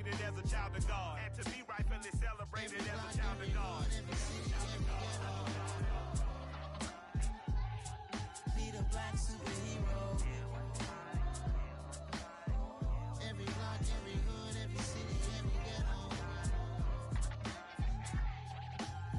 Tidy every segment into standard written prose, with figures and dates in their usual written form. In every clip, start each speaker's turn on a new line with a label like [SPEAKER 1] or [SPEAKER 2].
[SPEAKER 1] created as a child of God, and to be rightfully celebrated as a child of God.
[SPEAKER 2] Be the black superhero. Every block, every hood, every city, every ghetto.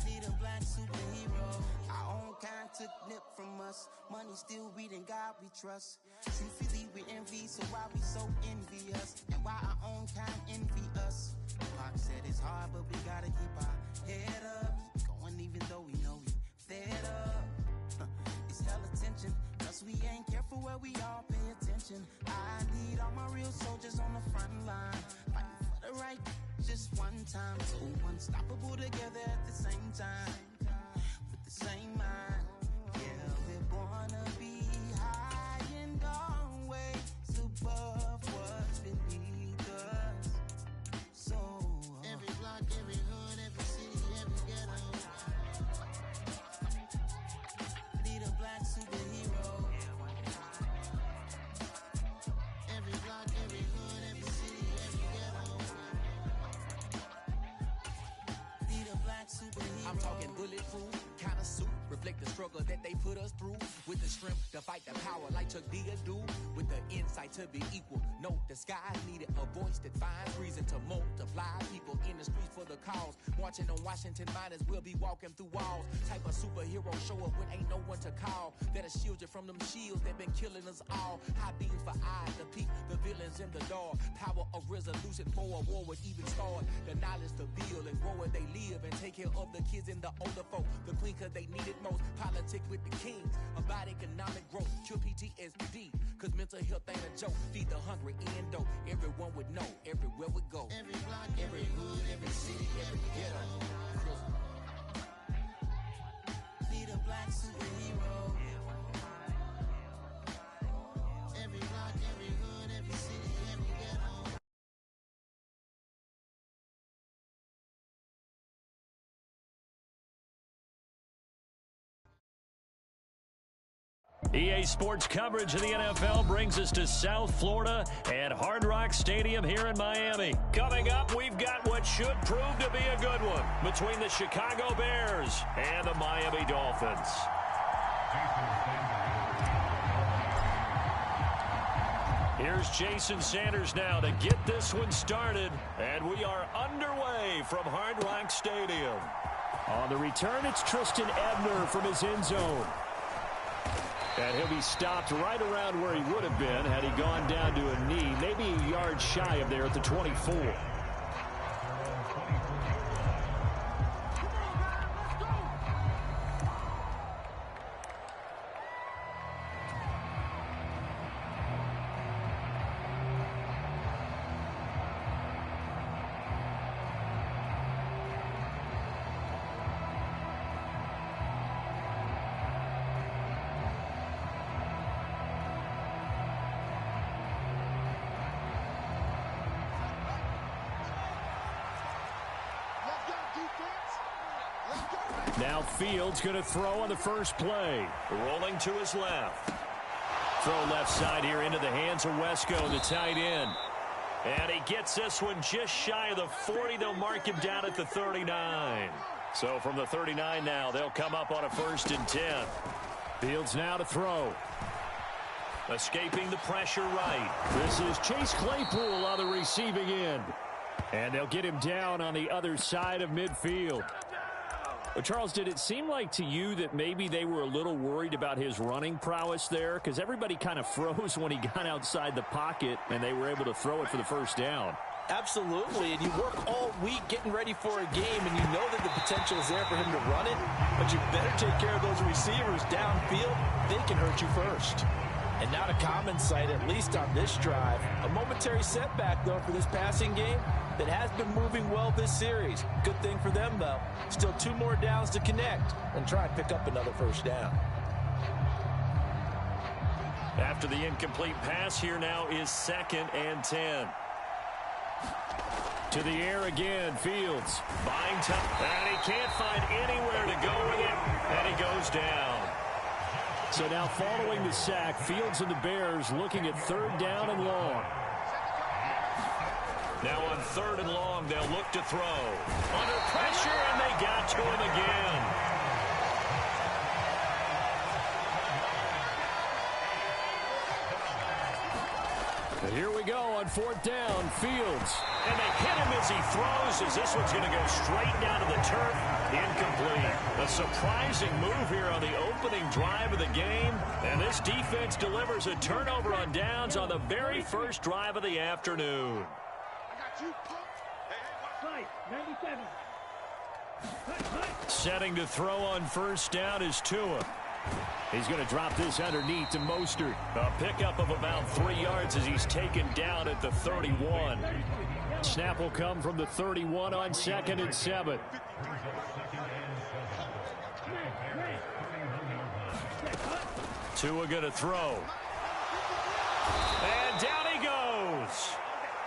[SPEAKER 2] Be the black superhero. Our own kind took nip from us. Money still reading, God we trust. Truthfully we envy, so why we so envious? And why our own kind envy us? Pac said it's hard, but we gotta keep our head up. Going even though we know we fed up. It's hell attention, plus we ain't careful where we all pay attention. I need all my real soldiers on the front line, fighting for the right just one time. So unstoppable together at the same time, with the same mind. Yeah, we're born to be high and always above what's beneath us. So every block, every hood, every city, every ghetto. Be the black superhero. Every block, every hood, every city, every ghetto. Be the black superhero.
[SPEAKER 3] I'm talking bulletproof kind of suit, reflect the struggle that they put us through, with the strength to fight the power like Chuck D do, with the insight to be equal. No disguise needed, a voice that finds reason to multiply. People in the streets for the cause, marching on Washington might as well be walking through walls. Type of superhero show up when ain't no one to call, that'll shield you from them shields that been killing us all. High beams for eyes to peep the villains in the dark. Power of resolution for a war would even start. The knowledge to build and grow where they live, and take care of the kids and the older folk. The queen cause they need it most. Politic with the kings, about economic growth. Cure PTSD, cause mental health ain't a joke. Feed the hungry and dope. Everyone would know, everywhere we go.
[SPEAKER 2] Every block, every hood, every city, every ghetto. Be the black superhero. Every block, every hood, every city, every ghetto.
[SPEAKER 4] EA Sports coverage of the NFL brings us to South Florida at Hard Rock Stadium here in Miami. Coming up, we've got what should prove to be a good one between the Chicago Bears and the Miami Dolphins. Here's Jason Sanders now to get this one started, and we are underway from Hard Rock Stadium. On the return, it's Tristan Ebner from his end zone. And he'll be stopped right around where he would have been had he gone down to a knee, maybe a yard shy of there at the 24. Now Fields going to throw on the first play. Rolling to his left. Throw left side here into the hands of Wesco, the tight end. And he gets this one just shy of the 40. They'll mark him down at the 39. So from the 39 now, they'll come up on a 1st and 10. Fields now to throw. Escaping the pressure right. This is Chase Claypool on the receiving end. And they'll get him down on the other side of midfield. Well, Charles, did it seem like to you that maybe they were a little worried about his running prowess there? Because everybody kind of froze when he got outside the pocket, and they were able to throw it for the first down.
[SPEAKER 5] Absolutely, and you work all week getting ready for a game, and you know that the potential is there for him to run it, but you better take care of those receivers downfield. They can hurt you first. And not a common sight, at least on this drive. A momentary setback, though, for this passing game that has been moving well this series. Good thing for them, though. Still 2 more downs to connect and try and pick up another first down.
[SPEAKER 4] After the incomplete pass, here now is 2nd and 10. To the air again, Fields. Buying time, and he can't find anywhere to go with it, and he goes down. So now following the sack, Fields and the Bears looking at 3rd down and long. Now on 3rd and long, they'll look to throw. Under pressure, and they got to him again. Here we go on 4th down, Fields. And they hit him as he throws, as this one's going to go straight down to the turf. Incomplete. A surprising move here on the opening drive of the game. And this defense delivers a turnover on downs on the very first drive of the afternoon.
[SPEAKER 1] I got you, punk.
[SPEAKER 6] 97.
[SPEAKER 4] Setting to throw on 1st down is Tua. He's going to drop this underneath to Mostert. A pickup of about 3 yards as he's taken down at the 31. Snap will come from the 31 on 2nd and 7. Tua going to throw. And down he goes.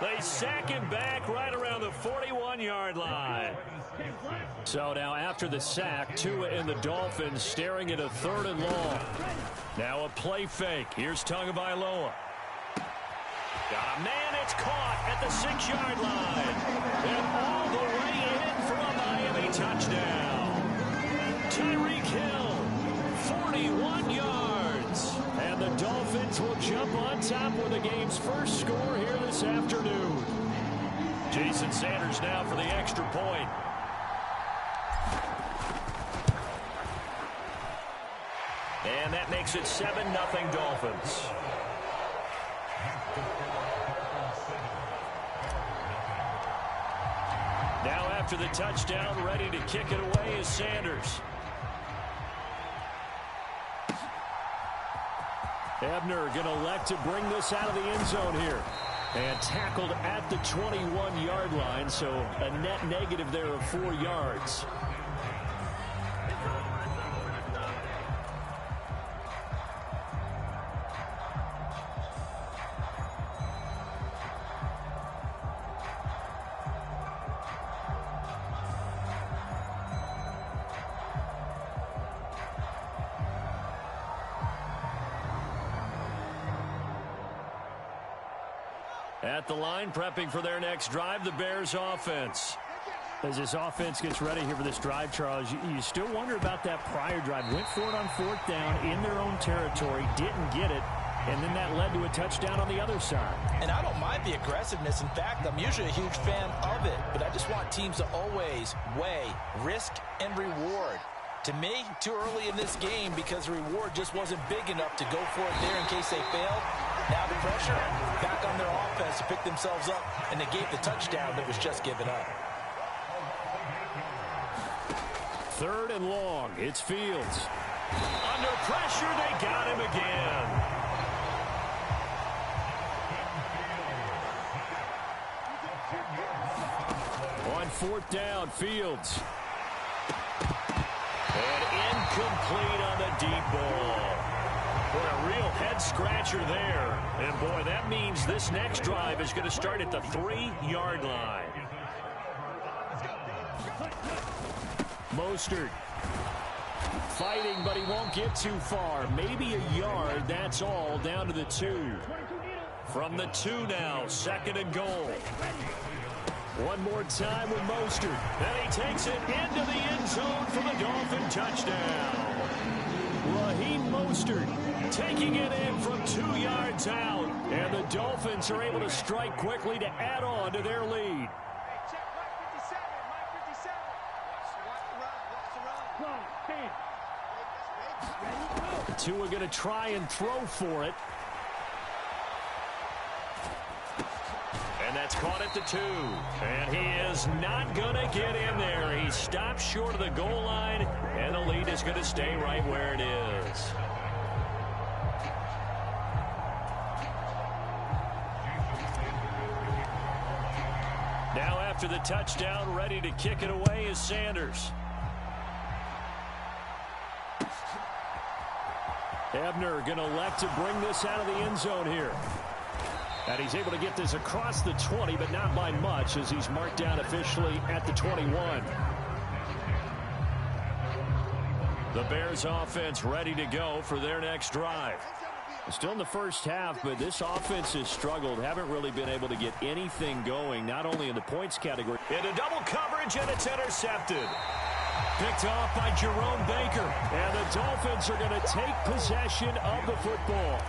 [SPEAKER 4] They sack him back right around the 41-yard line. So now after the sack, Tua and the Dolphins staring at a 3rd and long. Now a play fake. Here's Tagovailoa. Got a man. It's caught at the 6-yard line. And all the way in for a Miami touchdown. Tyreek Hill, 41 yards. And the Dolphins will jump on top with the game's first score here this afternoon. Jason Sanders now for the extra point. And that makes it 7-0 Dolphins. Now after the touchdown, ready to kick it away is Sanders. Ebner going to elect to bring this out of the end zone here. And tackled at the 21-yard line, so a net negative there of 4 yards. At the line, prepping for their next drive, the Bears offense.
[SPEAKER 6] As this offense gets ready here for this drive, Charles, you still wonder about that prior drive. Went for it on 4th down in their own territory, didn't get it, and then that led to a touchdown on the other side.
[SPEAKER 5] And I don't mind the aggressiveness. In fact, I'm usually a huge fan of it, but I just want teams to always weigh risk and reward. To me, too early in this game because the reward just wasn't big enough to go for it there in case they failed. Now the pressure back on their offense to pick themselves up, and they gave the touchdown that was just given up.
[SPEAKER 4] 3rd and long. It's Fields. Under pressure, they got him again. On 4th down, Fields. And incomplete on the deep ball. Boy, a real head-scratcher there. And, boy, that means this next drive is going to start at the 3-yard line. Mostert fighting, but he won't get too far. Maybe a yard, that's all, down to the 2. From the 2 now, 2nd and goal. One more time with Mostert. And he takes it into the end zone for the Dolphin touchdown. Raheem Mostert taking it in from 2 yards out. And the Dolphins are able to strike quickly to add on to their lead. Tua going to try and throw for it. And that's caught at the 2. And he is not going to get in there. He stops short of the goal line, and the lead is going to stay right where it is. Now after the touchdown, ready to kick it away is Sanders. Ebner going to elect to bring this out of the end zone here. And he's able to get this across the 20, but not by much as he's marked down officially at the 21. The Bears offense ready to go for their next drive.
[SPEAKER 6] Still in the first half, but this offense has struggled. Haven't really been able to get anything going, not only in the points category.
[SPEAKER 4] Into double coverage, and it's intercepted. Picked off by Jerome Baker.
[SPEAKER 6] And the Dolphins are going to take possession of the football.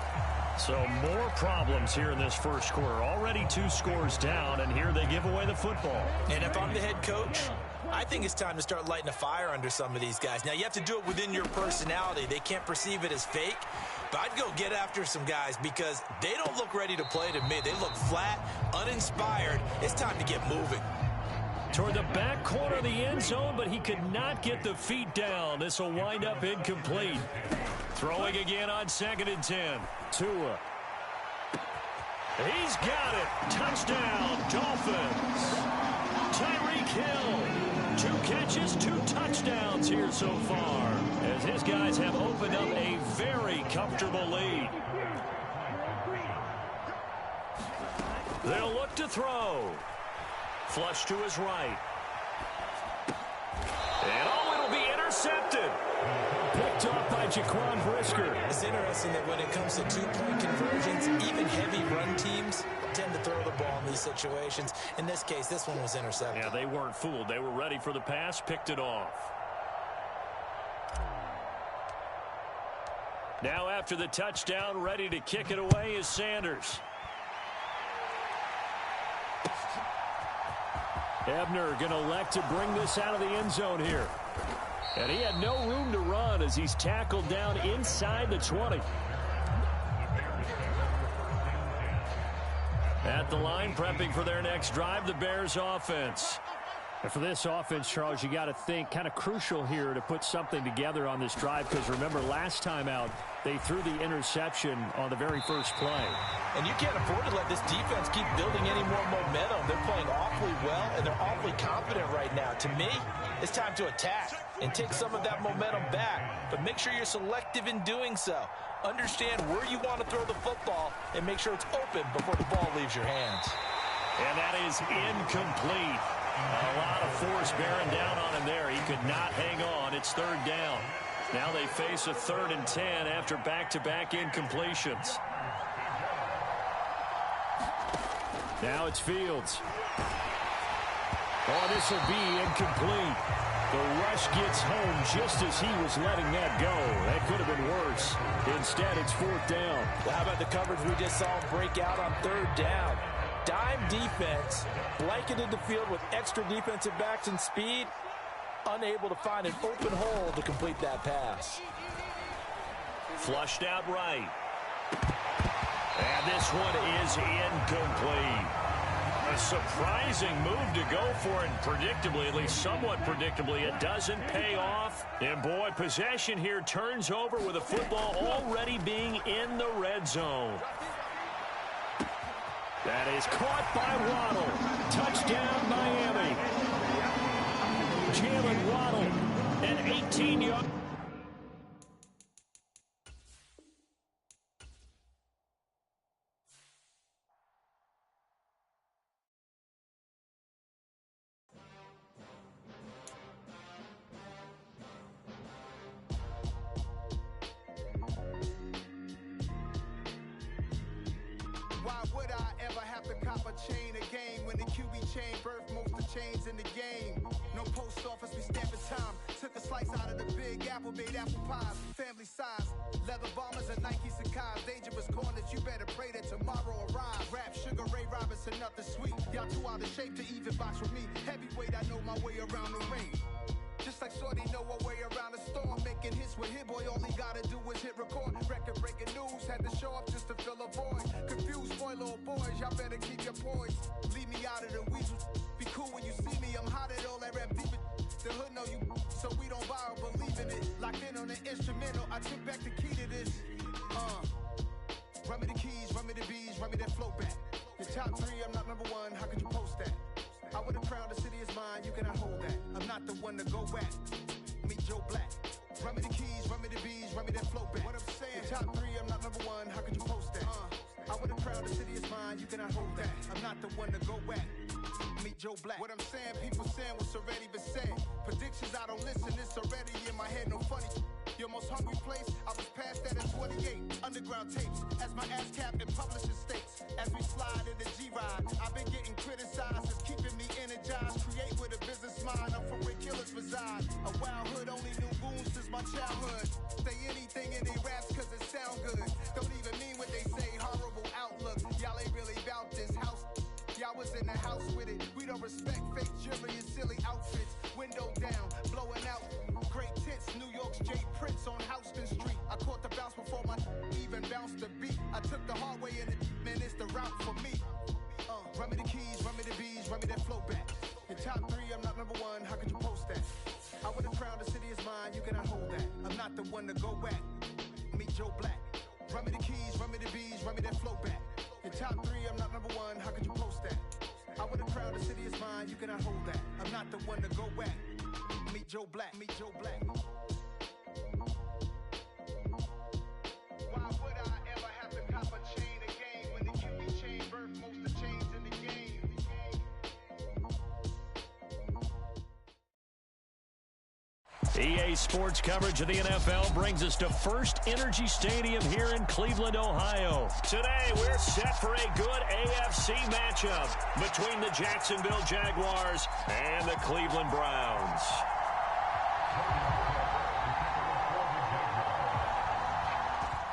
[SPEAKER 4] So more problems here in this first quarter. Already 2 scores down, and here they give away the football.
[SPEAKER 5] And if I'm the head coach, I think it's time to start lighting a fire under some of these guys. Now, you have to do it within your personality. They can't perceive it as fake. But I'd go get after some guys because they don't look ready to play to me. They look flat, uninspired. It's time to get moving.
[SPEAKER 4] Toward the back corner of the end zone, but he could not get the feet down. This will wind up incomplete. Throwing again on 2nd and 10.
[SPEAKER 6] Tua.
[SPEAKER 4] He's got it. Touchdown, Dolphins. Tyreek Hill. 2 catches, 2 touchdowns here so far, as his guys have opened up a very comfortable lead. They'll look to throw. Flush to his right. And it'll be intercepted.
[SPEAKER 6] Picked off by Jaquan Brisker.
[SPEAKER 5] It's interesting that when it comes to 2-point conversions, even heavy run teams tend to throw the ball in these situations. In this case, this one was intercepted.
[SPEAKER 4] Yeah, they weren't fooled. They were ready for the pass, picked it off. Now after the touchdown, ready to kick it away is Sanders.
[SPEAKER 6] Ebner going to elect to bring this out of the end zone here. And he had no room to run as he's tackled down inside the 20.
[SPEAKER 4] At the line, prepping for their next drive, the Bears offense.
[SPEAKER 6] And for this offense, Charles, you got to think kind of crucial here to put something together on this drive, because remember last time out they threw the interception on the very first play.
[SPEAKER 5] And you can't afford to let this defense keep building any more momentum. They're playing awfully well, and they're awfully confident right now. To me, it's time to attack and take some of that momentum back. But make sure you're selective in doing so. Understand where you want to throw the football and make sure it's open before the ball leaves your hands.
[SPEAKER 4] And that is incomplete. A lot of force bearing down on him there. He could not hang on. It's 3rd down. Now they face a 3rd and 10 after back-to-back incompletions.
[SPEAKER 6] Now it's Fields. Oh, this will be incomplete. The rush gets home just as he was letting that go. That could have been worse. Instead, it's 4th down.
[SPEAKER 5] Well, how about the coverage we just saw break out on 3rd down? Dime defense, blanketed the field with extra defensive backs and speed, unable to find an open hole to complete that pass.
[SPEAKER 4] Flushed out right. And this one is incomplete. A surprising move to go for, and predictably, at least somewhat predictably, it doesn't pay off. And boy, possession here turns over with the football already being in the red zone.
[SPEAKER 6] That is caught by Waddle. Touchdown, Miami. Jalen Waddle, an 18-yard.
[SPEAKER 1] Why would I ever have to cop a chain a game when the QB chain birthed most of chains in the game? No post office, we stamping time. Took a slice out of the big apple, made apple pies, family size. Leather bombers and Nike Sacai's. Dangerous corners, you better pray that tomorrow arrives. Rap, Sugar Ray Robinson, nothing sweet. Y'all too out of shape to even box with me. Heavyweight, I know my way around the ring. Just like Shorty know a way around the storm. Making hits with Hit Boy, all he gotta do is hit record. Record-breaking news, had to show up just to fill a void. Confused boy, little boys, y'all better keep your poise. Leave me out of the weasels. Be cool when you see me, I'm hot at all that rap deep. The hood know you, so we don't borrow, believe in it. Locked in on the instrumental, I took back the key to this. Run me the keys, run me the bees, run me that flow back. Your top 3, I'm not number 1, how could you post that? I would've crowned the city is mine, you cannot hold that. I'm not the one to go at. Meet Joe Black. Run me the keys, run me the bees, run me that flow back. What I'm saying, top 3, I'm not number 1, how could you post that? I would've crowned the city is mine, you cannot hold that. I'm not the one to go at. Meet Joe Black. What I'm saying, people saying what's already been said. Predictions, I don't listen, it's already in my head, no funny. Your most hungry place, I was past that at 28. Underground tapes, as my ass cap in publishing states. As we slide in the G-Ride, I've been getting criticized. It's keeping me energized. Create with a business mind. I'm from where killers reside. A wild hood, only knew goons since my childhood. Say anything in they raps cause it sound good. Don't even mean what they say, horrible outlook. Y'all ain't really about this house. Y'all was in the house with it. We don't respect fake jewelry and silly outfits. Window down, blowing out. Great tits, New York's J. Prince on Houston Street. I caught the bounce before my even bounced the beat. I took the hard way in it, man, it's the route for me. Run me the keys, run me the bees, run me that flow back. In top 3, I'm not number 1, how could you post that? I would have crowned the city is mine, you cannot hold that. I'm not the one to go back. Meet Joe Black. Run me the keys, run me the bees, run me that flow back. In top 3, I'm not number 1, how could you post that? I would have crowned the city is mine, you cannot hold that. I'm not the one to go back. Meet Joe Black, meet Joe Black. Why would I ever have to cop a chain again when the QB chain birthed most of the chains in the game?
[SPEAKER 4] EA Sports coverage of the NFL brings us to First Energy Stadium here in Cleveland, Ohio. Today, we're set for a good AFC matchup between the Jacksonville Jaguars and the Cleveland Browns.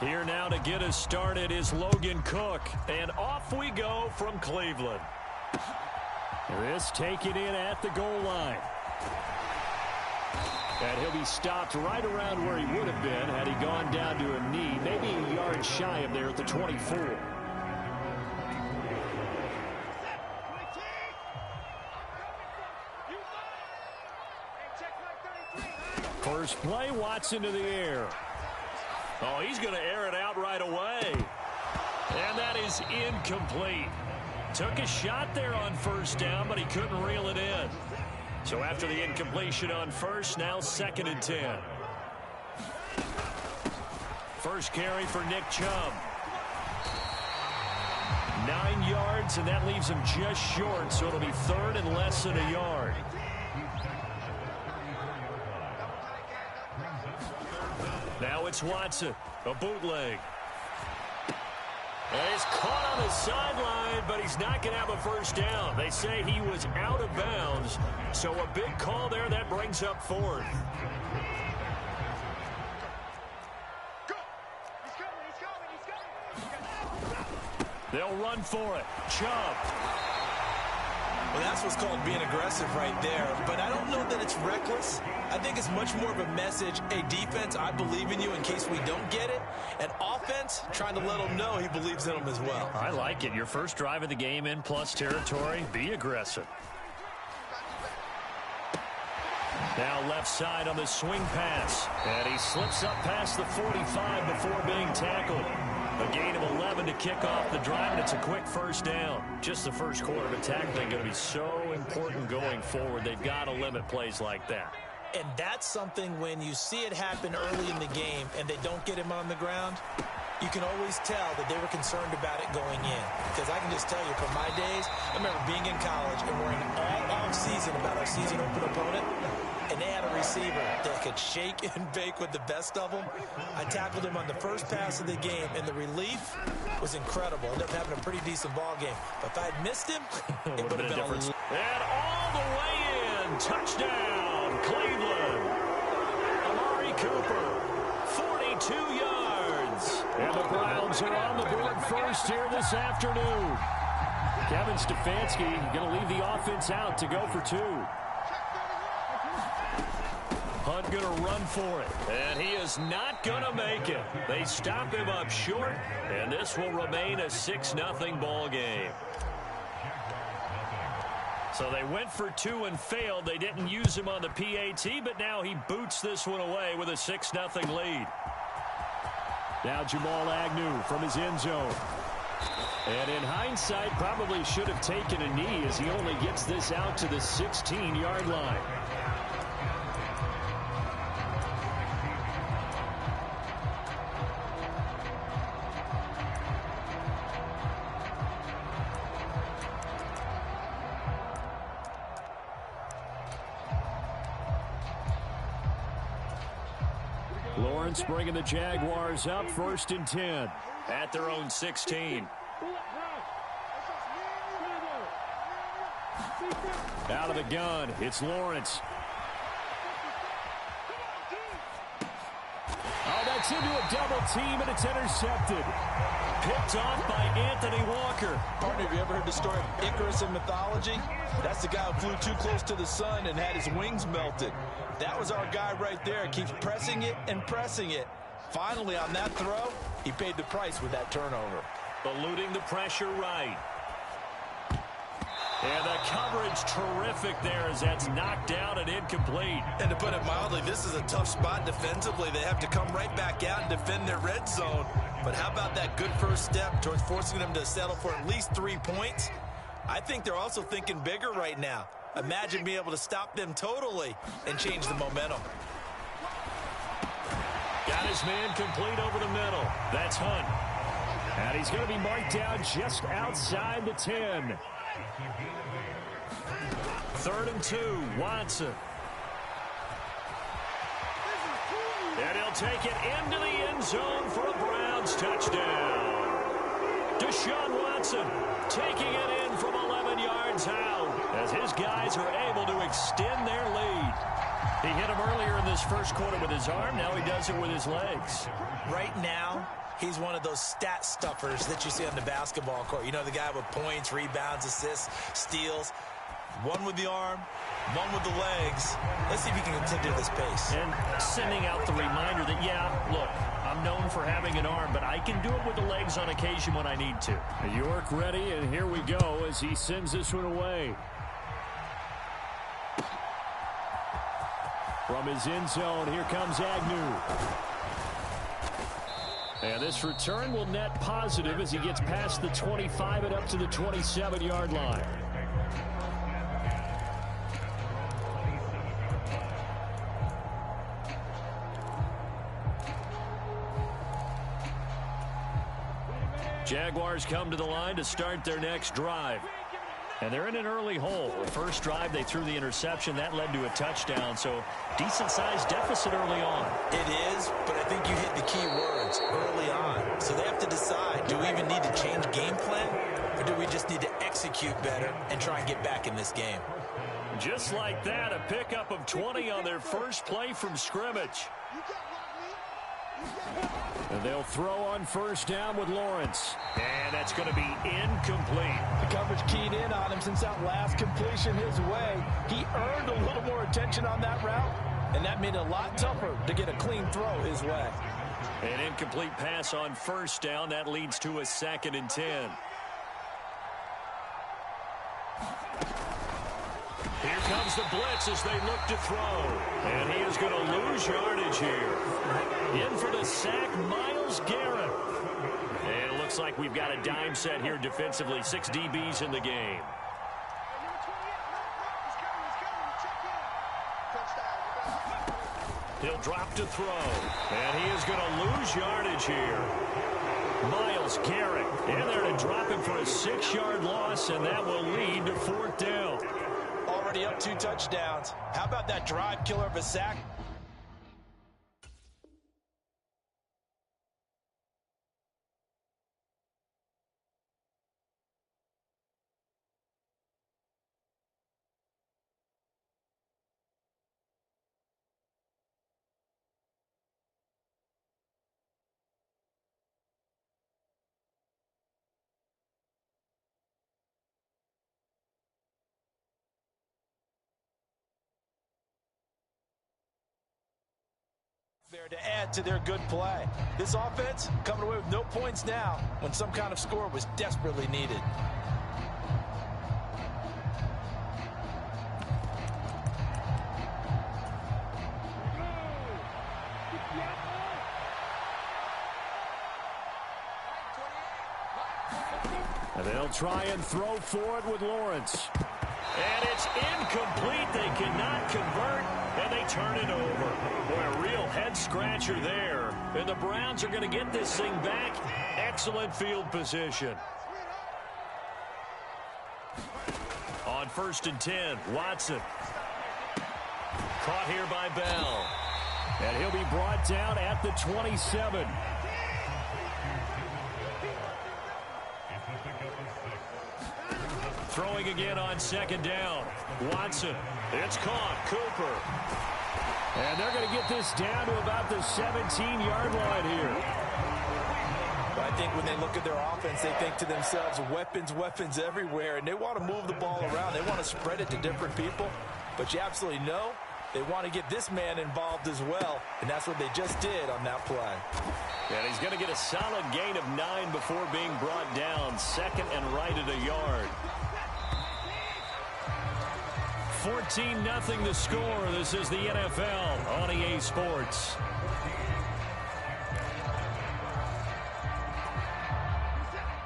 [SPEAKER 4] Here now to get us started is Logan Cook, and off we go from Cleveland. This taken in at the goal line. And he'll be stopped right around where he would have been had he gone down to a knee, maybe a yard shy of there at the 24. First play, Watson to the air. Oh, he's going to air it out right away. And that is incomplete. Took a shot there on first down, but he couldn't reel it in. So after the incompletion on first, now 2nd and 10. First carry for Nick Chubb. 9 yards, and that leaves him just short, so it'll be 3rd and less than a yard. Now it's Watson, a bootleg. And he's caught on the sideline, but he's not going to have a first down. They say he was out of bounds, so a big call there that brings up 4th. They'll run for it. Chubb.
[SPEAKER 5] Well, that's what's called being aggressive right there. But I don't know that it's reckless. I think it's much more of a message. Hey, defense, I believe in you in case we don't get it. And offense, trying to let him know he believes in him as well.
[SPEAKER 4] I like it. Your first drive of the game in plus territory. Be aggressive. Now left side on the swing pass. And he slips up past the 45 before being tackled. A gain of 11 to kick off the drive, and it's a quick first down. Just the first quarter of attack thing going to be so important going forward. They've got to limit plays like that.
[SPEAKER 5] And that's something when you see it happen early in the game and they don't get him on the ground, you can always tell that they were concerned about it going in. Because I can just tell you, from my days, I remember being in college and worrying all off-season about our season open opponent, and they had a receiver that could shake and bake with the best of them. I tackled him on the first pass of the game, and the relief was incredible. Ended up having a pretty decent ball game. But if I had missed him, it would have been a difference.
[SPEAKER 4] And all the way in, touchdown, Cleveland. Amari Cooper, 42 yards. And the Browns are on the board first here this afternoon. Kevin Stefanski going to leave the offense out to go for 2. Hunt going to run for it, and he is not going to make it. They stop him up short, and this will remain a 6-0 ball game. So they went for 2 and failed. They didn't use him on the PAT, but now he boots this one away with a 6-0 lead. Now Jamal Agnew from his end zone. And in hindsight, probably should have taken a knee as he only gets this out to the 16-yard line.
[SPEAKER 6] Lawrence bringing the Jaguars up 1st and 10 at their own 16. Out of the gun, it's Lawrence. Oh, that's into a double team, and it's intercepted. Picked off by Anthony Walker.
[SPEAKER 5] Partner, have you ever heard the story of Icarus in mythology? That's the guy who flew too close to the sun and had his wings melted. That was our guy right there. Keeps pressing it and pressing it. Finally, on that throw, he paid the price with that turnover.
[SPEAKER 6] Eluding the pressure right. And the coverage terrific there as that's knocked down and incomplete.
[SPEAKER 5] And to put it mildly, this is a tough spot defensively. They have to come right back out and defend their red zone. But how about that good first step towards forcing them to settle for at least 3 points? I think they're also thinking bigger right now. Imagine being able to stop them totally and change the momentum.
[SPEAKER 6] Got his man complete over the middle. That's Hunt. And he's going to be marked down just outside the 10. 3rd and 2, Watson. And he'll take it into the end zone for a Browns touchdown. Deshaun Watson taking it in from 11 yards out as his guys are able to extend their lead. He hit him earlier in this first quarter with his arm. Now he does it with his legs.
[SPEAKER 5] Right now, he's one of those stat stuffers that you see on the basketball court. You know, the guy with points, rebounds, assists, steals. One with the arm, one with the legs. Let's see if he can continue this pace.
[SPEAKER 6] And sending out the reminder that, yeah, look, I'm known for having an arm, but I can do it with the legs on occasion when I need to. York ready, and here we go as he sends this one away. From his end zone, here comes Agnew. And this return will net positive as he gets past the 25 and up to the 27-yard line. Jaguars come to the line to start their next drive. And they're in an early hole. The first drive, they threw the interception. That led to a touchdown, so decent-sized deficit early on.
[SPEAKER 5] It is, but I think you hit the key words, early on. So they have to decide, do we even need to change game plan, or do we just need to execute better and try and get back in this game?
[SPEAKER 6] Just like that, a pickup of 20 on their first play from scrimmage. And they'll throw on first down with Lawrence. And that's going to be incomplete.
[SPEAKER 5] The coverage keyed in on him since that last completion his way. He earned a little more attention on that route, and that made it a lot tougher to get a clean throw his way.
[SPEAKER 6] An incomplete pass on first down. That leads to a 2nd and 10. Here comes the blitz as they look to throw. And he is going to lose yardage here. In for the sack, Myles Garrett. And it looks like we've got a dime set here defensively. 6 DBs in the game. He'll drop to throw. And he is going to lose yardage here. Myles Garrett. And they're to drop him for a 6-yard loss, and that will lead to 4th down.
[SPEAKER 5] Already up 2 touchdowns. How about that drive killer of a sack? There to add to their good play. This offense coming away with no points now when some kind of score was desperately needed.
[SPEAKER 6] And they'll try and throw for it with Lawrence. And it's incomplete. They cannot convert, and they turn it over. Boy, a real head-scratcher there. And the Browns are going to get this thing back. Excellent field position. On 1st and 10, Watson. Caught here by Bell. And he'll be brought down at the 27. Throwing again on second down. Watson. It's caught. Cooper. And they're going to get this down to about the 17-yard line here.
[SPEAKER 5] I think when they look at their offense, they think to themselves, weapons, weapons everywhere, and they want to move the ball around. They want to spread it to different people, but you absolutely know they want to get this man involved as well, and that's what they just did on that play.
[SPEAKER 6] And he's going to get a solid gain of 9 before being brought down. Second and right at a yard. 14-0 the score. This is the NFL on EA Sports.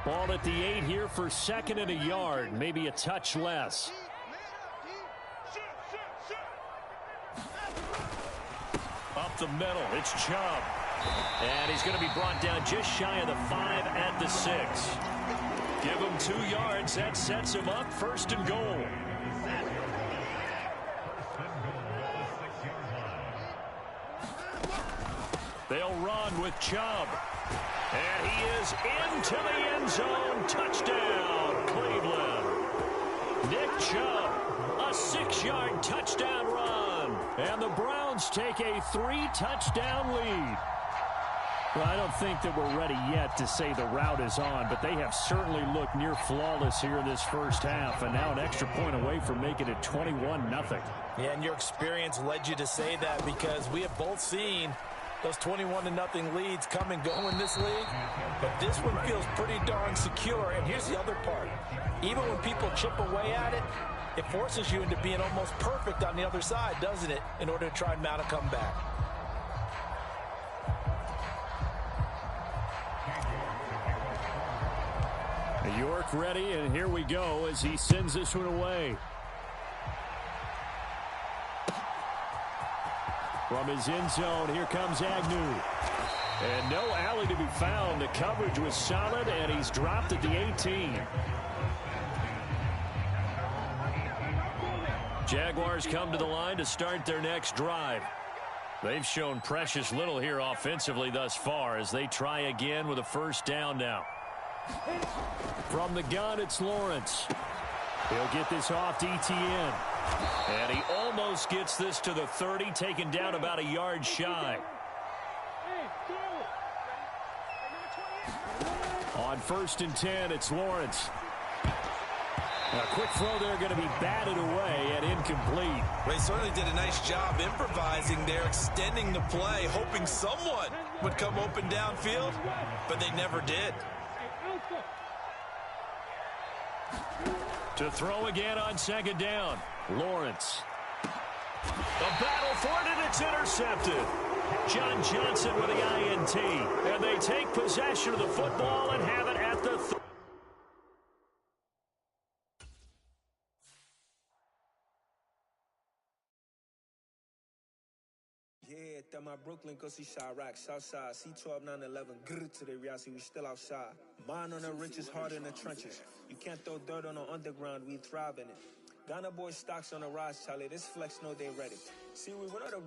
[SPEAKER 6] Ball at the 8 here for second and a yard. Maybe a touch less. Up the middle, it's Chubb. And he's going to be brought down just shy of the 5 at the 6. Give him 2 yards. That sets him up first and goal. They'll run with Chubb. And he is into the end zone. Touchdown, Cleveland. Nick Chubb, a 6-yard touchdown run. And the Browns take a 3-touchdown lead. Well, I don't think that we're ready yet to say the route is on, but they have certainly looked near flawless here in this first half, and now an extra point away from making it 21-0.
[SPEAKER 5] Yeah, and your experience led you to say that, because we have both seen those 21-0 leads come and go in this league, but this one feels pretty darn secure. And here's the other part. Even when people chip away at it, it forces you into being almost perfect on the other side, doesn't it, in order to try and mount a comeback.
[SPEAKER 6] York ready, and here we go as he sends this one away. From his end zone, here comes Agnew. And no alley to be found. The coverage was solid, and he's dropped at the 18. Jaguars come to the line to start their next drive. They've shown precious little here offensively thus far as they try again with a first down now. From the gun, it's Lawrence. He'll get this off to Etienne. And he almost gets this to the 30, taken down about a yard shy. On 1st and 10, it's Lawrence. A quick throw there, going to be batted away and incomplete.
[SPEAKER 5] They certainly did a nice job improvising there, extending the play, hoping someone would come open downfield, but they never did.
[SPEAKER 6] To throw again on second down, Lawrence. A battle for it, and it's intercepted. John Johnson with the INT. And they take possession of the football and have it at the 30.
[SPEAKER 7] Yeah, that my Brooklyn, go see Chirac, Southside, C12, 911, grrr to the reality, we still outside. Mine on the riches, hard in the trenches. You can't throw dirt on the underground, we thrive in it. Ghana boy stocks on the rise, Charlie, this flex know they ready. See, we went on the